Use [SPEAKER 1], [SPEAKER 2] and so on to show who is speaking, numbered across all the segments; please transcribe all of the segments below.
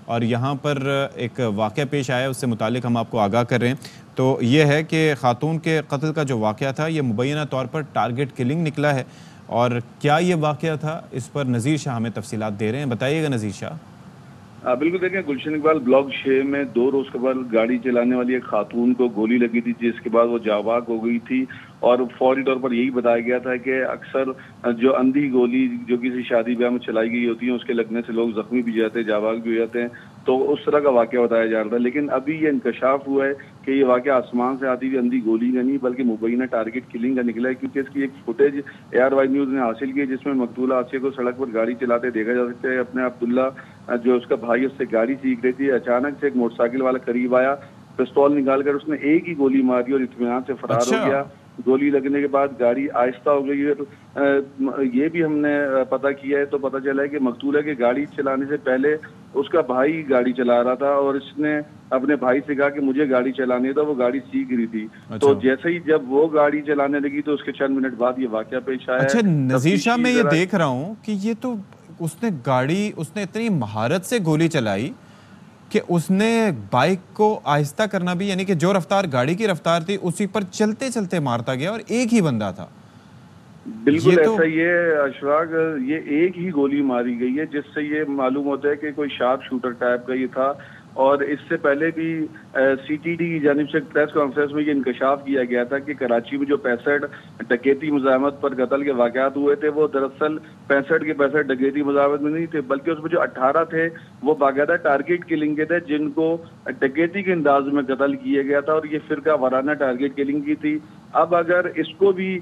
[SPEAKER 1] और यहाँ पर एक वाक़या पेश आया, उससे मुतालिक हम आपको आगाह कर रहे हैं। तो ये है कि खातून के कत्ल का जो वाक़या था ये मुबैना तौर पर टारगेट किलिंग निकला है। और क्या ये वाक़या था, इस पर नज़ीर शाह हमें तफसीलात दे रहे हैं। बताइएगा नज़ीर शाह।
[SPEAKER 2] बिल्कुल, देखें, गुलशन इकबाल ब्लॉक 6 में 2 रोज कबल गाड़ी चलाने वाली एक खातून को गोली लगी थी, जिसके बाद वो जाबाक हो गई थी। और फौरी तौर पर यही बताया गया था कि अक्सर जो अंधी गोली जो किसी शादी ब्याह में चलाई गई होती है, उसके लगने से लोग जख्मी भी जाते हैं, जाबाक भी हो जाते हैं। तो उस तरह का वाकया बताया जा रहा था, लेकिन अभी ये इंकशाफ हुआ है कि ये वाकया आसमान से आती हुई अंधी गोली का नहीं बल्कि मुबैना टारगेट किलिंग का निकला है, क्योंकि इसकी एक फुटेज ARY न्यूज ने हासिल की है, जिसमें मकतूला आसिया को सड़क पर गाड़ी चलाते देखा जा सकता है। अपने अब्दुल्ला जो उसका भाई उससे गाड़ी सीख रही थी, अचानक से एक मोटरसाइकिल वाला करीब आया, पिस्तौल निकालकर उसने एक ही गोली मारी और इत्मीनान से फरार हो गया। गोली लगने के बाद गाड़ी आहिस्ता हो गई है। तो ये भी हमने पता किया है, तो पता चला है कि मकतूला की गाड़ी चलाने से पहले उसका भाई गाड़ी चला रहा था और इसने अपने भाई से कहा कि मुझे गाड़ी चलाने दो, वो गाड़ी सीख रही थी। तो जैसे ही जब वो गाड़ी चलाने लगी तो उसके चंद मिनट बाद ये वाकया पेश आया।
[SPEAKER 1] अच्छा नज़ीर शाह, मैं ये देख रहा हूँ कि ये तो उसने इतनी महारत से गोली चलाई कि उसने बाइक को आहिस्ता करना भी, यानी कि जो रफ्तार गाड़ी की रफ्तार थी उसी पर चलते चलते मारता गया, और एक ही बंदा था।
[SPEAKER 2] बिल्कुल ऐसा ही है अशफाक, ये एक ही गोली मारी गई है, जिससे ये मालूम होता है कि कोई शार्प शूटर टाइप का ये था। और इससे पहले भी CTD की जानिब से प्रेस कॉन्फ्रेंस में ये इंकशाफ किया गया था कि कराची में जो 65 डकैती मुज़ाहमत पर कत्ल के वाक़यात हुए थे, वो दरअसल 65 के 65 डकैती मुज़ाहमत में नहीं थे, बल्कि उसमें जो 18 थे वो बाकायदा टारगेट किलिंग के थे, जिनको डकैती के अंदाज में कत्ल किया गया था और ये फिरका वाराना टारगेट किलिंग की थी। अब अगर इसको भी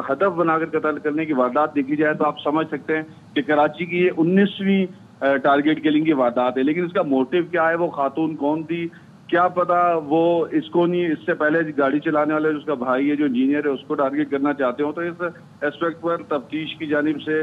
[SPEAKER 2] हदफ बनाकर कत्ल करने की वारदात देखी जाए तो आप समझ सकते हैं कि कराची की ये 19वीं टारगेट किलिंग की वारदात है। लेकिन इसका मोटिव क्या है, वो खातून कौन थी, क्या पता वो इसको नहीं, इससे पहले गाड़ी चलाने वाले उसका भाई है जो इंजीनियर है उसको टारगेट करना चाहते हो। तो इस एस्पेक्ट पर तफ्तीश की जानिब से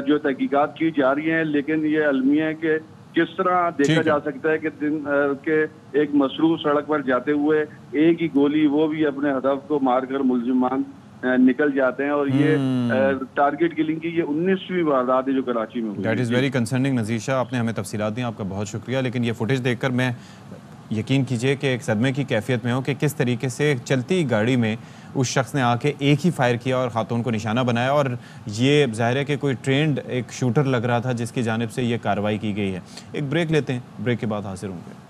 [SPEAKER 2] जो तहकीकात की जा रही हैं, लेकिन ये अलमी है कि किस तरह देखा जा सकता है कि दिन के एक मसरूफ सड़क पर जाते हुए एक ही गोली, वो भी अपने हदफ को मारकर मुलजिमान निकल जाते हैं। और ये टारगेट किलिंग की ये 19वीं वारदात है जो कराची में हुई।
[SPEAKER 1] दैट इज़ वेरी कंसर्निंग नज़ीर शाह, आपने हमें तफसीलात दी, आपका बहुत शुक्रिया। लेकिन ये फुटेज देखकर मैं यकीन कीजिए कि एक सदमे की कैफियत में हो कि किस तरीके से चलती गाड़ी में उस शख्स ने आके एक ही फायर किया और खातून को निशाना बनाया। और ये ज़ाहिर है कि कोई ट्रेंड एक शूटर लग रहा था जिसकी जानिब से ये कार्रवाई की गई है। एक ब्रेक लेते हैं, ब्रेक के बाद हाजिर होंगे।